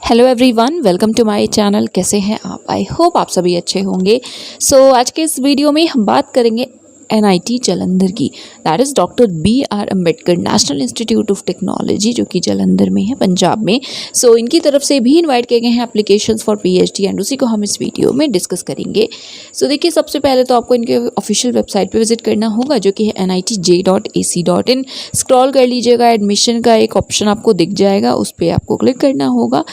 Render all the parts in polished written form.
Hello everyone, welcome to my channel. कैसे हैं आप? आई होप आप सभी अच्छे होंगे। आज के इस वीडियो में हम बात करेंगे एनआईटी जालंधर की, that is doctor B R. Ambedkar national institute of technology, जो कि जालंधर में है, पंजाब में। इनकी तरफ से भी इनवाइट किए गए हैं एप्लीकेशंस फॉर पीएचडी एंड उसी को हम इस वीडियो में डिस्कस करेंगे। देखिए, सबसे पहले तो आपको इनके ऑफिशियल वेबसाइट पे विजिट करना होगा, जो कि है nitj.ac.in। स्क्रॉल कर लीजिएगा, एडमिशन का एक ऑप्शन आपको दिख जाएगा, उस पर आपको क्लिक करना होगा।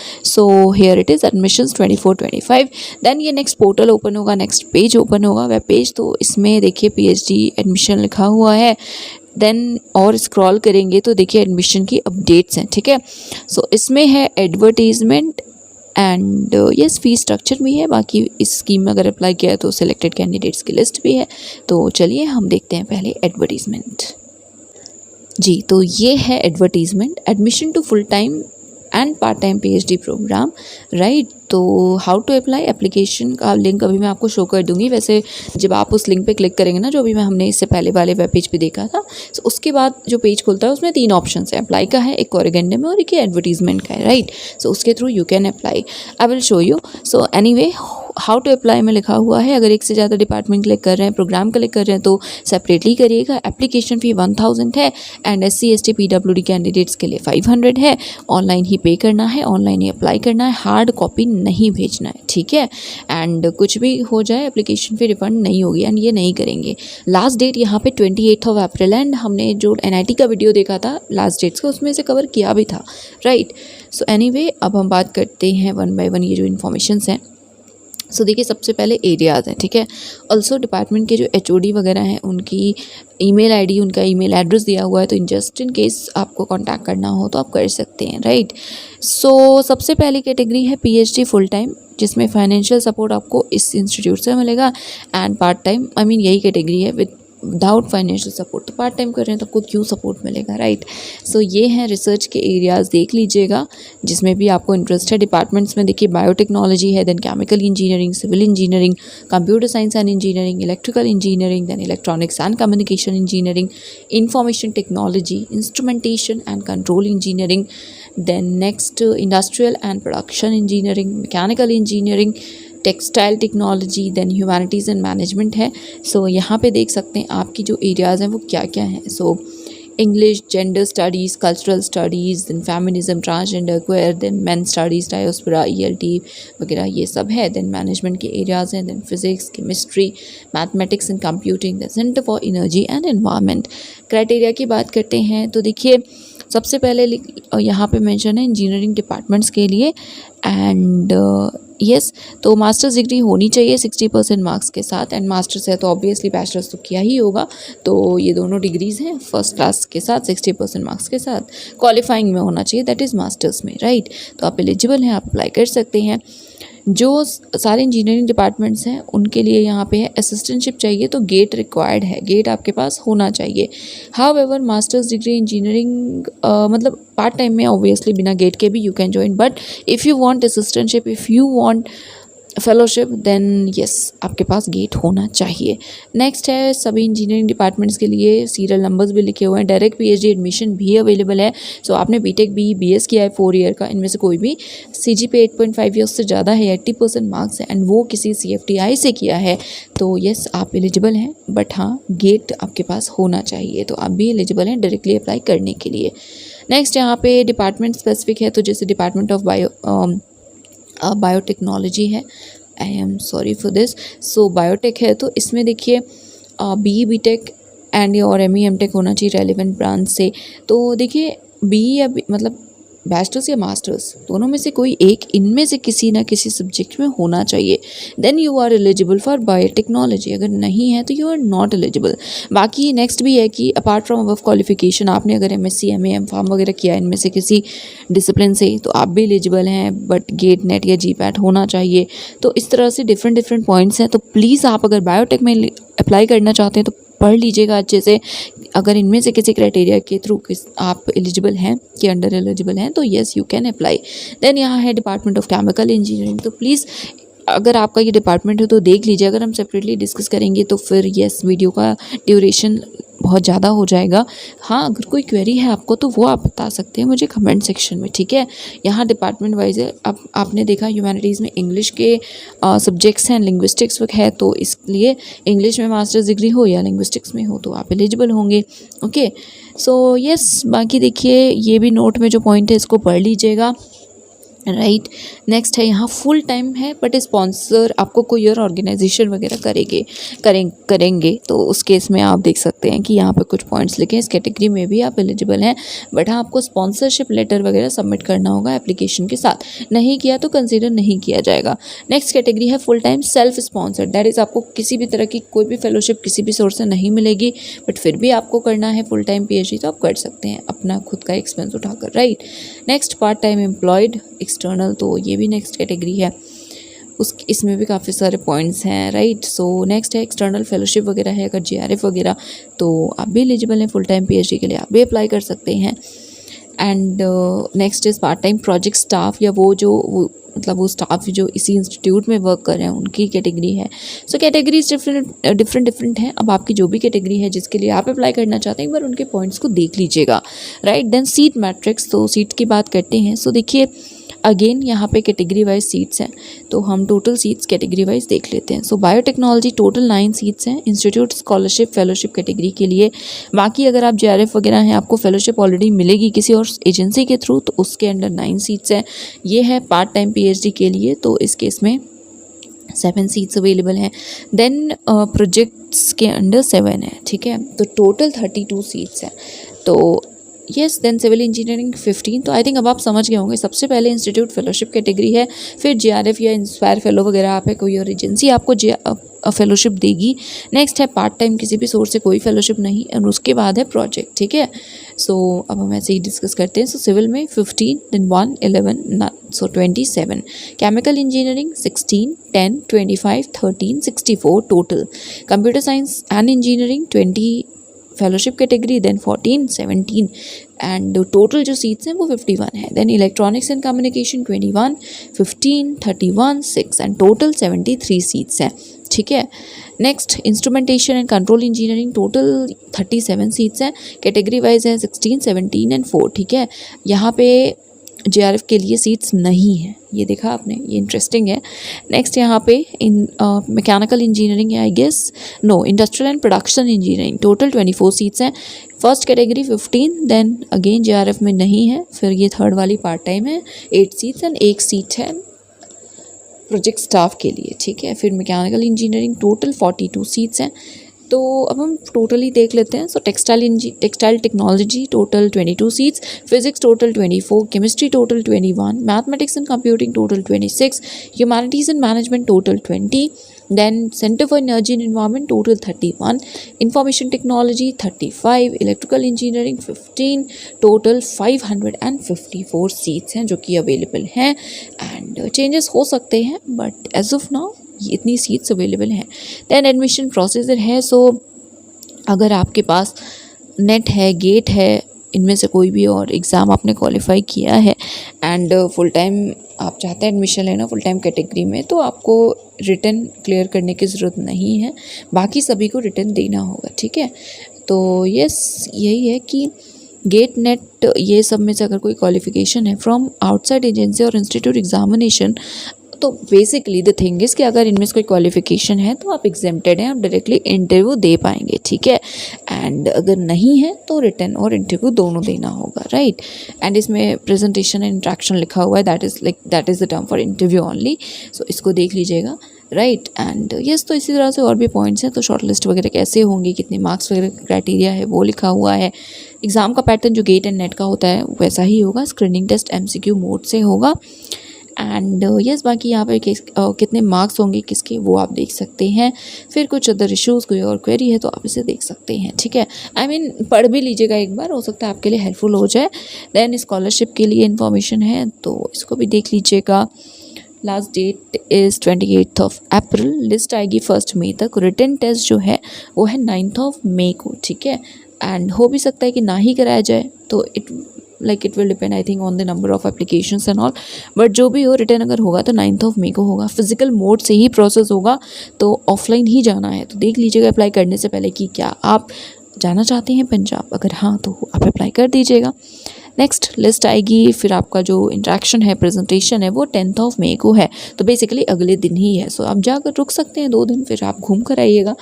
Here it is admissions 24-25। Then ये नेक्स्ट पोर्टल ओपन होगा, नेक्स्ट पेज ओपन होगा, वेब पेज। तो इसमें देखिए पीएचडी एडमिशन लिखा हुआ है। देन और स्क्रॉल करेंगे तो देखिए एडमिशन की अपडेट्स हैं, ठीक है। इसमें है advertisement and yes fee structure भी है। बाकी इस स्कीम में अगर अप्लाई किया है तो सिलेक्टेड कैंडिडेट्स की लिस्ट भी है। तो चलिए हम देखते हैं पहले एडवर्टीजमेंट। जी, तो ये है advertisement, admission to full time and part time PhD programme, right. तो हाउ टू अप्लाई, एप्लीकेशन का लिंक अभी मैं आपको शो कर दूंगी। वैसे जब आप उस लिंक पे क्लिक करेंगे ना, जो अभी हमने इससे पहले वाले वेब पेज पे देखा था, उसके बाद जो पेज खुलता है उसमें 3 ऑप्शन है, अप्लाई का है, एक कोरिगेंडम में और एक एडवर्टीजमेंट का है, राइट। उसके through you can apply. I will show you. Anyway, how to apply में लिखा हुआ है। अगर एक से ज़्यादा डिपार्टमेंट क्लिक कर रहे हैं, प्रोग्राम क्लिक कर रहे हैं तो सेपरेटली करिएगा। एप्लीकेशन फ़ी 1000 है and SC ST PWD candidates के लिए 500 है। ऑनलाइन ही पे करना है, ऑनलाइन ही अप्लाई करना है, हार्ड कॉपी नहीं भेजना है, ठीक है। एंड कुछ भी हो जाए एप्लीकेशन फ़ी रिफंड नहीं होगी एंड ये नहीं करेंगे। लास्ट डेट यहाँ पे 28 अप्रैल एंड हमने जो NIT का वीडियो देखा था लास्ट डेट्स का, उसमें से कवर किया भी था, राइट। एनीवे, अब हम बात करते हैं वन बाय वन ये जो इन्फॉर्मेशंस हैं। देखिए, सबसे पहले एरियाज़ हैं, ठीक है। ऑल्सो डिपार्टमेंट के जो HOD वगैरह हैं उनकी ईमेल आईडी, उनका ईमेल एड्रेस दिया हुआ है, तो इन जस्ट इन केस आपको कांटेक्ट करना हो तो आप कर सकते हैं, राइट। सबसे पहली कैटेगरी है PhD फुल टाइम, जिसमें फाइनेंशियल सपोर्ट आपको इस इंस्टीट्यूट से मिलेगा। एंड पार्ट टाइम, यही कैटेगरी है विदाउट फाइनेंशियल सपोर्ट। तो पार्ट टाइम कर रहे हैं तो आपको क्यों सपोर्ट मिलेगा, राइट। ये हैं रिसर्च के एरियाज़, देख लीजिएगा जिसमें भी आपको इंटरेस्ट है। डिपार्टमेंट्स में देखिए बायोटेक्नोलॉजी है, then chemical engineering, civil engineering, computer science and engineering, electrical engineering, then electronics and communication engineering, information technology, instrumentation and control engineering, then next industrial and production engineering, mechanical engineering, textile technology, then humanities and management है। यहाँ पे देख सकते हैं आपकी जो areas हैं वो क्या क्या हैं। English, gender studies, cultural studies, then feminism, transgender, queer, then men studies, diaspora, ELT वगैरह ये सब है। देन मैनेजमेंट के एरियाज़ हैं, then physics, chemistry, mathematics and computing, the centre for energy and environment. Criteria की बात करते हैं तो देखिए, सबसे पहले यहाँ पे मेंशन है इंजीनियरिंग डिपार्टमेंट्स के लिए एंड यस, तो मास्टर्स डिग्री होनी चाहिए 60% मार्क्स के साथ। एंड मास्टर्स है तो ऑब्वियसली बैचलर्स तो किया ही होगा, तो ये दोनों डिग्रीज़ हैं फर्स्ट क्लास के साथ 60% मार्क्स के साथ। क्वालिफाइंग में होना चाहिए, दैट इज़ मास्टर्स में, राइट। तो आप एलिजिबल हैं, आप अप्लाई कर सकते हैं। जो सारे इंजीनियरिंग डिपार्टमेंट्स हैं उनके लिए यहाँ पे है असिस्टेंटशिप चाहिए, तो गेट रिक्वायर्ड है, गेट आपके पास होना चाहिए। हाउएवर मास्टर्स डिग्री इंजीनियरिंग मतलब पार्ट टाइम में ऑब्वियसली बिना गेट के भी you can join, but if you want assistantship, if you want fellowship, then yes आपके पास गेट होना चाहिए। नेक्स्ट है सभी इंजीनियरिंग डिपार्टमेंट्स के लिए सीरियल नंबर्स भी लिखे हुए हैं। डायरेक्ट PhD एडमिशन भी अवेलेबल है। आपने BTech BS किया है 4 ईयर का, इनमें से कोई भी CGPA 8.5 या उससे ज़्यादा है, 80% मार्क्स है एंड वो किसी CFTI से किया है, तो यस आप एलिजिबल हैं। बट हाँ, गेट आपके पास होना चाहिए, तो आप भी एलिजिबल हैं डायरेक्टली अप्लाई करने के लिए। नेक्स्ट यहाँ पे डिपार्टमेंट स्पेसिफिक है, तो जैसे डिपार्टमेंट ऑफ बायोटेक्नोलॉजी है, I am sorry for this. Biotech है तो इसमें देखिए BE BTech एंड और ME MTech होना चाहिए रेलिवेंट ब्रांच से। तो देखिए BE या मतलब बैचलर्स या मास्टर्स दोनों में से कोई एक, इनमें से किसी ना किसी सब्जेक्ट में होना चाहिए, then you are eligible for biotechnology. अगर नहीं है तो यू आर नॉट एलिजिबल। बाकी नेक्स्ट भी है कि अपार्ट फ्रॉम अबव क्वालिफिकेशन, आपने अगर MSc MA M.Pharm वगैरह किया इनमें से किसी डिसिप्लिन से, तो आप भी एलिजिबल हैं, बट गेट नेट या GPAT होना चाहिए। तो इस तरह से डिफरेंट पॉइंट्स हैं। तो प्लीज़ आप अगर बायोटेक में अप्लाई करना चाहते हैं तो पढ़ लीजिएगा अच्छे से। अगर इनमें से किसी क्राइटेरिया के थ्रू आप एलिजिबल हैं, के अंडर एलिजिबल हैं, तो yes you can apply. Then यहाँ है डिपार्टमेंट ऑफ केमिकल इंजीनियरिंग, तो प्लीज़ अगर आपका ये डिपार्टमेंट है तो देख लीजिए, अगर हम सेपरेटली डिस्कस करेंगे तो फिर येस वीडियो का ड्यूरेशन बहुत ज़्यादा हो जाएगा। हाँ, अगर कोई क्वेरी है आपको तो वो आप बता सकते हैं मुझे कमेंट सेक्शन में, ठीक है। यहाँ डिपार्टमेंट वाइज है। अब आपने देखा ह्यूमैनिटीज़ में इंग्लिश के सब्जेक्ट्स हैं, लिंग्विस्टिक्स है, तो इसलिए इंग्लिश में मास्टर्स डिग्री हो या लिंग्विस्टिक्स में हो तो आप एलिजिबल होंगे। ओके, सो यस, बाकी देखिए ये भी नोट में जो पॉइंट है इसको पढ़ लीजिएगा, राइट। नेक्स्ट है यहाँ फुल टाइम है बट स्पॉन्सर आपको कोई और ऑर्गेनाइजेशन वगैरह करेंगे तो उस केस में आप देख सकते हैं कि यहाँ पे कुछ पॉइंट्स लिखे हैं। इस कैटेगरी में भी आप एलिजिबल हैं, बट हाँ आपको स्पॉन्सरशिप लेटर वगैरह सबमिट करना होगा एप्लीकेशन के साथ। नहीं किया तो कंसिडर नहीं किया जाएगा। नेक्स्ट कैटेगरी है full time self sponsored, that is आपको किसी भी तरह की कोई भी फेलोशिप किसी भी सोर्स से नहीं मिलेगी, बट फिर भी आपको करना है फुल टाइम PhD तो आप कर सकते हैं अपना खुद का एक्सपेंस उठाकर, right. Next part time employed external, तो ये भी नेक्स्ट कैटेगरी है। इसमें भी काफ़ी सारे पॉइंट्स हैं, राइट। सो नेक्स्ट है एक्सटर्नल फेलोशिप वगैरह है, अगर GRF वगैरह तो आप भी एलिजिबल हैं फुल टाइम PhD के लिए, आप भी अप्लाई कर सकते हैं। And next is part time project staff, या वो वो स्टाफ जो इसी इंस्टीट्यूट में वर्क कर रहे हैं उनकी कैटेगरी है। सो कैटेगरीज डिफरेंट हैं। अब आपकी जो भी कैटेगरी है जिसके लिए आप अप्लाई करना चाहते हैं एक बार उनके पॉइंट्स को देख लीजिएगा, राइट। देन सीट मैट्रिक्स, तो सीट की बात करते हैं। सो देखिए अगेन यहाँ पे कैटेगरी वाइज सीट्स हैं, तो हम टोटल सीट्स कैटेगरी वाइज देख लेते हैं। सो बायोटेक्नोलॉजी टोटल 9 सीट्स हैं इंस्टीट्यूट स्कॉलरशिप फेलोशिप कैटेगरी के लिए। बाकी अगर आप GRF वगैरह हैं, आपको फेलोशिप ऑलरेडी मिलेगी किसी और एजेंसी के थ्रू, तो उसके अंडर 9 सीट्स हैं। ये है पार्ट टाइम PhD के लिए, तो इस केस में 7 सीट्स अवेलेबल हैं। देन प्रोजेक्ट्स के अंडर 7 है, ठीक है, तो टोटल 32 सीट्स हैं। तो येस, देन सिविल इंजीनियरिंग 15। तो आई थिंक अब आप समझ गए होंगे, सबसे पहले इंस्टीट्यूट फेलोशिप कैटेगरी है, फिर GRF या इंस्पायर फेलो वगैरह आप है, कोई और एजेंसी आपको फेलोशिप देगी। नेक्स्ट है पार्ट टाइम, किसी भी सोर्स से कोई फेलोशिप नहीं, और उसके बाद है प्रोजेक्ट, ठीक है। सो अब हम ऐसे ही डिस्कस करते हैं। सो सिविल में 15, then 1, 11, 9, so 27। Chemical engineering 16, 10, 25, 13, 64 total. Computer science and engineering 20 fellowship category, then 14, 17 and total जो सीट्स हैं वो 51 है। Then electronics and communication 21, 15, 31, 6 and total 73 seats हैं, ठीक है। Next instrumentation and control engineering total 37 seats हैं, कैटेगरी वाइज है 16, 17 and 4, ठीक है। यहाँ पे GRF के लिए सीट्स नहीं है, ये देखा आपने, ये इंटरेस्टिंग है। नेक्स्ट यहाँ पे इन मैकेनिकल इंजीनियरिंग है, I guess no, industrial and production engineering total 24 seats हैं। First category 15, then again GRF में नहीं है, फिर ये थर्ड वाली पार्ट टाइम है 8 सीट्स एंड 1 सीट है प्रोजेक्ट स्टाफ के लिए, ठीक है। फिर मैकेनिकल इंजीनियरिंग टोटल 42 सीट्स हैं। तो अब हम टोटली देख लेते हैं। So textile technology total 22 seats, physics total 24, chemistry total 21, mathematics and computing total 26, humanities and management total 20, then centre for energy and environment total 31, information technology 35, electrical engineering 15, total 554 seats हैं जो कि available हैं। And changes हो सकते हैं but as of now इतनी seats available हैं। Then admission procedure है। सो अगर आपके पास नेट है, गेट है, इनमें से कोई भी और एग्ज़ाम आपने क्वालिफाई किया है एंड फुल टाइम आप चाहते हैं एडमिशन लेना फुल टाइम कैटेगरी में, तो आपको रिटन क्लियर करने की ज़रूरत नहीं है, बाकी सभी को रिटन देना होगा, ठीक है। तो यस, यही है कि गेट नेट ये सब में से अगर कोई क्वालिफिकेशन है फ्रॉम आउटसाइड एजेंसी और इंस्टीट्यूट एग्जामिनेशन, तो बेसिकली द थिंग इज़ कि अगर इनमें से कोई क्वालिफिकेशन है तो आप एग्जेम्प्टेड हैं, आप डायरेक्टली इंटरव्यू दे पाएंगे, ठीक है। एंड अगर नहीं है तो रिटन और इंटरव्यू दोनों देना होगा, राइट। एंड इसमें प्रेजेंटेशन एंड इंट्रैक्शन लिखा हुआ है, that is the term for interview only, so इसको देख लीजिएगा, राइट। एंड यस, तो इसी तरह से और भी पॉइंट्स हैं। तो शॉर्ट लिस्ट वगैरह कैसे होंगी, कितने मार्क्स वगैरह क्राइटेरिया है वो लिखा हुआ है। एग्ज़ाम का पैटर्न जो गेट एंड नेट का होता है वैसा ही होगा, स्क्रीनिंग टेस्ट MCQ मोड से होगा। एंड यस, बाकी यहाँ पे कितने मार्क्स होंगे किसके वो आप देख सकते हैं। फिर कुछ अदर इश्यूज़, कोई और क्वेरी है तो आप इसे देख सकते हैं, ठीक है। आई मीन पढ़ भी लीजिएगा एक बार, हो सकता है आपके लिए हेल्पफुल हो जाए। देन स्कॉलरशिप के लिए इन्फॉर्मेशन है तो इसको भी देख लीजिएगा। Last that is 28 April, list आएगी 1 मई तक। रिटन टेस्ट जो है वो है 9 मई को, ठीक है। एंड हो भी सकता है कि ना ही कराया जाए, तो it like it will depend I think on the number of applications and all, but जो भी हो रिटर्न अगर होगा तो 9 मई को होगा। फिजिकल मोड से ही प्रोसेस होगा, तो ऑफलाइन ही जाना है। तो देख लीजिएगा अप्लाई करने से पहले कि क्या आप जाना चाहते हैं पंजाब, अगर हाँ तो आप अप्लाई कर दीजिएगा। नेक्स्ट लिस्ट आएगी, फिर आपका जो इंट्रैक्शन है, प्रेजेंटेशन है, वो 10 मई को है, तो बेसिकली अगले दिन ही है। सो आप जाकर रुक सकते हैं 2 दिन, फिर आप घूम कर आइएगा।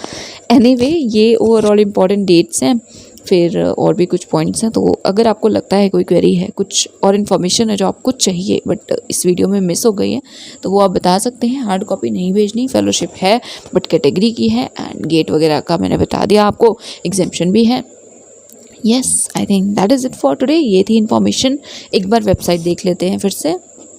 एनीवे ये ओवरऑल इंपॉर्टेंट डेट्स हैं, फिर और भी कुछ पॉइंट्स हैं। तो अगर आपको लगता है कोई क्वेरी है, कुछ और इन्फॉर्मेशन है जो आपको चाहिए बट इस वीडियो में मिस हो गई है, तो वो आप बता सकते हैं। हार्ड कॉपी नहीं भेजनी, फेलोशिप है बट कैटेगरी की है, एंड गेट वगैरह का मैंने बता दिया आपको, एग्जाम्पशन भी है। Yes, I think that is it for today. ये थी इन्फॉर्मेशन। एक बार वेबसाइट देख लेते हैं फिर से।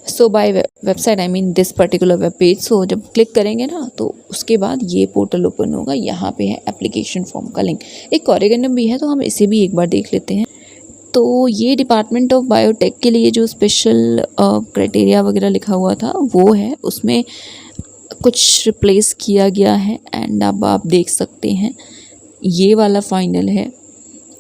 So by website I mean this particular web page. So जब क्लिक करेंगे ना तो उसके बाद ये पोर्टल ओपन होगा, यहाँ पे है एप्लीकेशन फॉर्म का लिंक, एक कॉरिगेंडम भी है, तो हम इसे भी एक बार देख लेते हैं। तो ये डिपार्टमेंट ऑफ बायोटेक के लिए जो स्पेशल क्राइटेरिया वगैरह लिखा हुआ था वो है, उसमें कुछ रिप्लेस किया गया है, एंड अब आप देख सकते हैं ये वाला फाइनल है।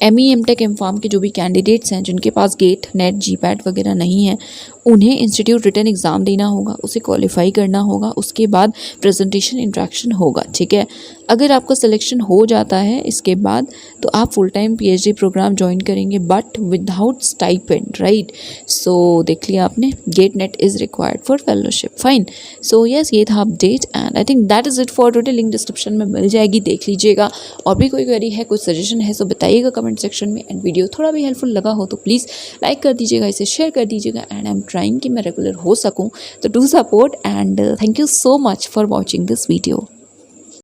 ME MTech M.Pharm के जो भी कैंडिडेट्स हैं जिनके पास गेट नेट GPAT वगैरह नहीं है, उन्हें इंस्टीट्यूट रिटन एग्ज़ाम देना होगा, उसे क्वालिफाई करना होगा, उसके बाद प्रेजेंटेशन इंट्रैक्शन होगा, ठीक है। अगर आपका सिलेक्शन हो जाता है इसके बाद, तो आप full time PhD programme join करेंगे but without stipend, right. So देख लिया आपने, GATE NET is required for fellowship, fine. So yes, ये था update and I think that is it for today. Link description में मिल जाएगी, देख लीजिएगा। और भी कोई क्वेरी है, कुछ सजेशन है, सो बताइएगा कमेंट सेक्शन में। एंड वीडियो थोड़ा भी हेल्पफुल लगा हो तो प्लीज़ लाइक कर दीजिएगा, इसे शेयर कर दीजिएगा, एंड आई एम ट्राइंग कि मैं रेगुलर हो सकूं, तो do support and thank you so much for watching this video.